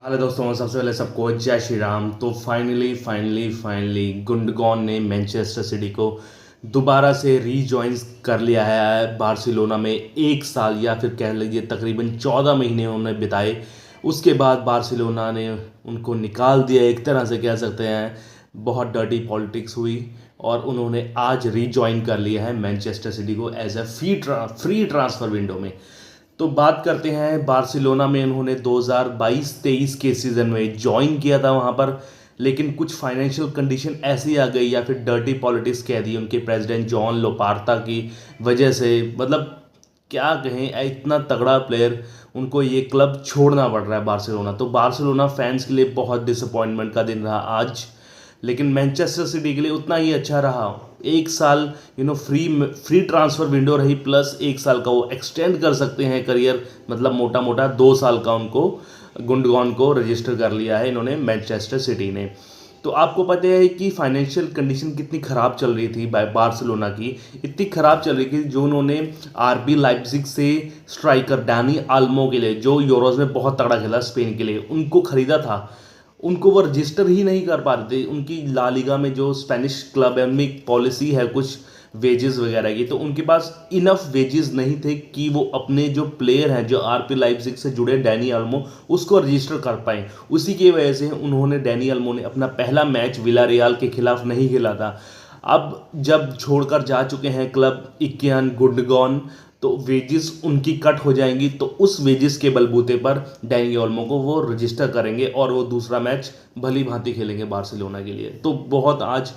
Hello दोस्तों, सबसे पहले सबको जय श्री राम। तो फाइनली गुंडगॉन ने मैनचेस्टर सिटी को दोबारा से रीजॉइन कर लिया है बार्सिलोना में। एक साल या फिर कह लीजिए तकरीबन 14 महीने उन्होंने बिताए। उसके बाद बार्सिलोना ने उनको निकाल दिया, एक तरह से कह सकते हैं। बहुत डर्टी पॉलिटिक्स हुई और उन्होंने आज रीजॉइन कर लिया है मैनचेस्टर सिटी को as a free transfer window में। तो बात करते हैं बार्सिलोना में उन्होंने 2022-23 के सीज़न में ज्वाइन किया था वहाँ पर, लेकिन कुछ फाइनेंशियल कंडीशन ऐसी आ गई या फिर डर्टी पॉलिटिक्स कह दी उनके प्रेसिडेंट जॉन लोपार्ता की वजह से। मतलब क्या कहें, इतना तगड़ा प्लेयर, उनको ये क्लब छोड़ना पड़ रहा है बार्सिलोना। तो बार्सिलोना फैंस के लिए बहुत डिसअपॉइंटमेंट का दिन रहा आज, लेकिन मैनचेस्टर सिटी के लिए उतना ही अच्छा रहा। एक साल फ्री ट्रांसफ़र विंडो रही, प्लस एक साल का वो एक्सटेंड कर सकते हैं करियर। मतलब मोटा मोटा 2 साल का उनको गुंडगॉन को रजिस्टर कर लिया है इन्होंने मैनचेस्टर सिटी ने। तो आपको पता है कि फाइनेंशियल कंडीशन कितनी ख़राब चल रही थी बार्सिलोना की। इतनी ख़राब चल रही थी जो उन्होंने आरबी लाइप्जिग से स्ट्राइकर डैनी आल्मो के लिए, जो यूरोज में बहुत तगड़ा खेला स्पेन के लिए, उनको ख़रीदा था। उनको वो रजिस्टर ही नहीं कर पा रहे थे। उनकी ला लीगा में जो स्पेनिश क्लब है उनमें एक पॉलिसी है कुछ वेजेस वगैरह की, तो उनके पास इनफ वेजेस नहीं थे कि वो अपने जो प्लेयर हैं जो आरपी लाइप्जिग से जुड़े डैनी अल्मो, उसको रजिस्टर कर पाए। उसी की वजह से उन्होंने डैनी अल्मो ने अपना पहला मैच विलारियल के खिलाफ नहीं खेला था। अब जब छोड़कर जा चुके हैं क्लब इक्यान गुंडगॉन, तो वेजेस उनकी कट हो जाएंगी। तो उस वेजेस के बलबूते पर डैनी ओल्मो को वो रजिस्टर करेंगे और वो दूसरा मैच भली भांति खेलेंगे बार्सिलोना के लिए। तो बहुत आज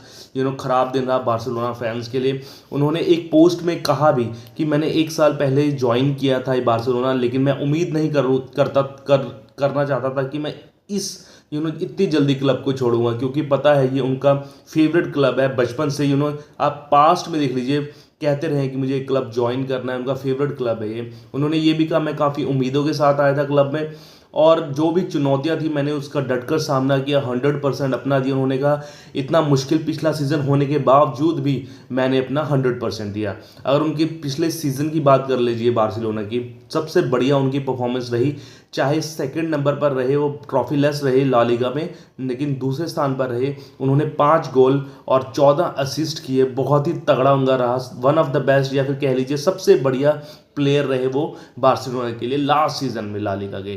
ख़राब दिन रहा बार्सिलोना फैंस के लिए। उन्होंने एक पोस्ट में कहा भी कि मैंने एक साल पहले ज्वाइन किया था बार्सिलोना, लेकिन मैं उम्मीद नहीं करना चाहता था कि मैं इस इतनी जल्दी क्लब को छोड़ूंगा, क्योंकि पता है ये उनका फेवरेट क्लब है बचपन से। आप पास्ट में देख लीजिए, कहते रहे कि मुझे क्लब ज्वाइन करना है, उनका फेवरेट क्लब है ये। उन्होंने ये भी कहा मैं काफ़ी उम्मीदों के साथ आया था क्लब में, और जो भी चुनौतियां थी मैंने उसका डटकर सामना किया, 100% अपना दिया। उन्होंने कहा इतना मुश्किल पिछला सीज़न होने के बावजूद भी मैंने अपना 100% दिया। अगर उनके पिछले सीज़न की बात कर लीजिए बार्सिलोना की, सबसे बढ़िया उनकी परफॉर्मेंस रही। चाहे सेकंड नंबर पर रहे, वो ट्रॉफी लेस रहे ला लीगा में, लेकिन दूसरे स्थान पर रहे। उन्होंने 5 गोल और 14 असिस्ट किए, बहुत ही तगड़ा उनका रहा। वन ऑफ द बेस्ट या फिर कह लीजिए सबसे बढ़िया प्लेयर रहे वो बार्सिलोना के लिए लास्ट सीजन में ला लीगा के।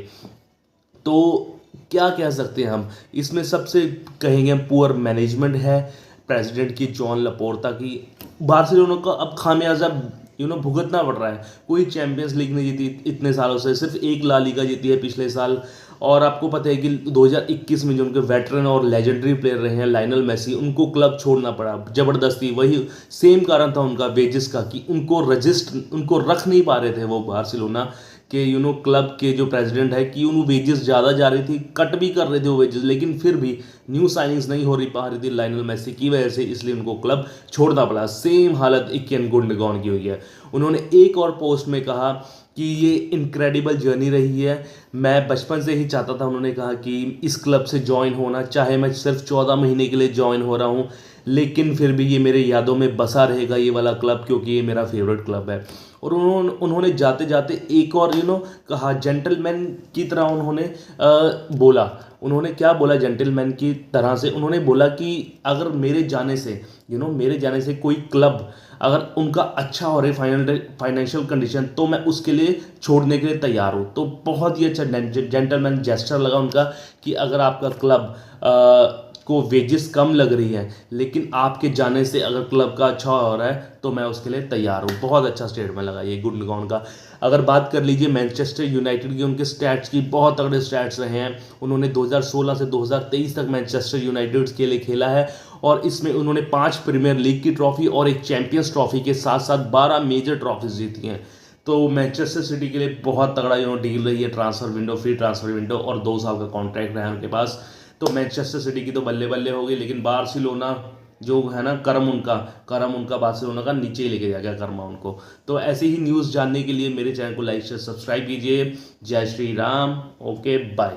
तो क्या कह सकते हैं हम इसमें, सबसे कहेंगे पुअर मैनेजमेंट है प्रेसिडेंट की, जॉन लपोर्ता की। बार्सिलोना को अब खामियाजा भुगतना पड़ रहा है। कोई चैंपियंस लीग नहीं जीती इतने सालों से, सिर्फ एक ला लीगा जीती है पिछले साल। और आपको पता है कि 2021 में जो उनके वेटरन और लेजेंडरी प्लेयर रहे हैं लायनल मेसी, उनको क्लब छोड़ना पड़ा ज़बरदस्ती। वही सेम कारण था उनका वेजेस का, कि उनको रख नहीं पा रहे थे वो बार्सिलोना के क्लब के जो प्रेसिडेंट है, कि उन वेजेस ज़्यादा जा रही थी, कट भी कर रहे थे वो वेजेस, लेकिन फिर भी न्यू साइनिंग्स नहीं हो रही थी लायनल मेसी की वजह से, इसलिए उनको क्लब छोड़ना पड़ा। सेम हालत इक्यान गुंडगॉन की हुई है। उन्होंने एक और पोस्ट में कहा कि ये इनक्रेडिबल जर्नी रही है, मैं बचपन से ही चाहता था, उन्होंने कहा कि इस क्लब से ज्वाइन होना, चाहे मैं सिर्फ 14 महीने के लिए ज्वाइन हो रहा हूँ, लेकिन फिर भी ये मेरे यादों में बसा रहेगा ये वाला क्लब, क्योंकि ये मेरा फेवरेट क्लब है। और उन्होंने जाते जाते एक और कहा जेंटलमैन की तरह उन्होंने बोला। उन्होंने क्या बोला जेंटलमैन की तरह से? उन्होंने बोला कि अगर मेरे जाने से कोई क्लब अगर उनका अच्छा हो रही फाइनेंशियल कंडीशन, तो मैं उसके लिए छोड़ने के लिए तैयार हूँ। तो बहुत ही अच्छा जेंटलमैन जेस्चर लगा उनका, कि अगर आपका क्लब को वेजेस कम लग रही है, लेकिन आपके जाने से अगर क्लब का अच्छा हो रहा है, तो मैं उसके लिए तैयार हूँ। बहुत अच्छा स्टेटमेंट लगा ये गुंडगॉन का। अगर बात कर लीजिए मैनचेस्टर यूनाइटेड की, उनके स्टैट्स की, बहुत तगड़े स्टैट्स रहे हैं। उन्होंने 2016 से 2023 तक मैनचेस्टर यूनाइटेड के लिए खेला है, और इसमें उन्होंने 5 प्रीमियर लीग की ट्रॉफी और एक चैंपियंस ट्रॉफी के साथ साथ 12 मेजर ट्रॉफीज जीती हैं। तो मैनचेस्टर सिटी के लिए बहुत तगड़ा डील रही है transfer window, free transfer window, और 2 साल का कॉन्ट्रैक्ट रहा है उनके पास। तो मैनचेस्टर सिटी की तो बल्ले बल्ले हो गई, लेकिन बार्सिलोना जो है ना, करम उनका बार्सिलोना का नीचे ही लेके जा गया कर्मा उनको। तो ऐसे ही न्यूज़ जानने के लिए मेरे चैनल को लाइक शेयर सब्सक्राइब कीजिए। जय श्री राम। Okay bye.